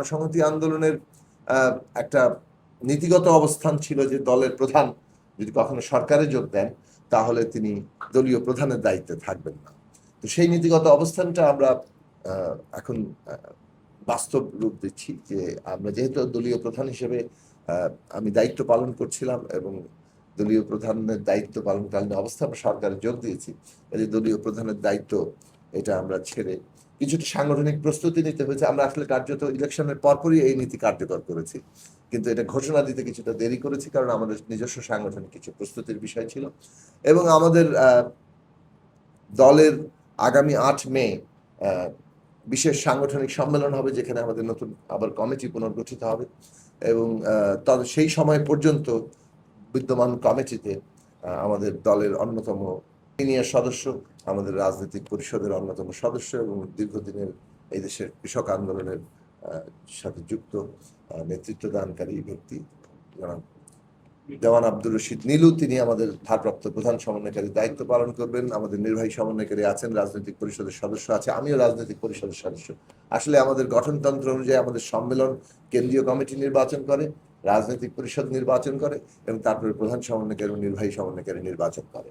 গণসংহতি আন্দোলনের একটা নীতিগত অবস্থান ছিল যে দলের প্রধান যদি কখনো সরকারে যোগ দেন তাহলে তিনি দলীয় প্রধানের দায়িত্বে থাকবেন না। তো সেই নীতিগত অবস্থানটা আমরা এখন বাস্তব রূপ দিচ্ছি যে আমরা যেহেতু দলীয় প্রধান হিসেবে আমি দায়িত্ব পালন করছিলাম এবং দলীয় প্রধানের দায়িত্ব পালনকালীন অবস্থা আমরা সরকারে যোগ দিয়েছি, এই দলীয় প্রধানের দায়িত্ব এটা আমরা ছেড়ে কিছুটা সাংগঠনিক প্রস্তুতি নিতে হয়েছে। আমরা আসলে কার্যত ইলেকশনের পরপরই এই নীতি কার্যকর করেছি, কিন্তু এটা ঘোষণা দিতে কিছুটা দেরি করেছি কারণ আমাদের নিজস্ব সাংগঠনিক কিছু প্রস্তুতির বিষয় ছিল। এবং আমাদের দলের আগামী 8 মে বিশেষ সাংগঠনিক সম্মেলন হবে যেখানে আমাদের নতুন আবার কমিটি পুনর্গঠিত হবে এবং সেই সময় পর্যন্ত বিদ্যমান কমিটিতে আমাদের দলের অন্যতম সিনিয়র সদস্য, আমাদের রাজনৈতিক পরিষদের অন্যতম সদস্য এবং দীর্ঘদিনের এই দেশের কৃষক আন্দোলনের সাথে যুক্ত নেতৃত্ব দানকারী ব্যক্তি দেওয়ান আব্দুর রশিদ নীলু, তিনি আমাদের ভারপ্রাপ্ত প্রধান সমন্বয়কারী দায়িত্ব পালন করবেন। আমাদের নির্বাহী সমন্বয়কারী আছেন, রাজনৈতিক পরিষদের সদস্য আছে, আমিও রাজনৈতিক পরিষদের সদস্য। আসলে আমাদের গঠনতন্ত্র অনুযায়ী আমাদের সম্মেলন কেন্দ্রীয় কমিটি নির্বাচন করে, রাজনৈতিক পরিষদ নির্বাচন করে এবং তারপরে প্রধান সমন্বয়কারী এবং নির্বাহী সমন্বয়কারী নির্বাচন করে।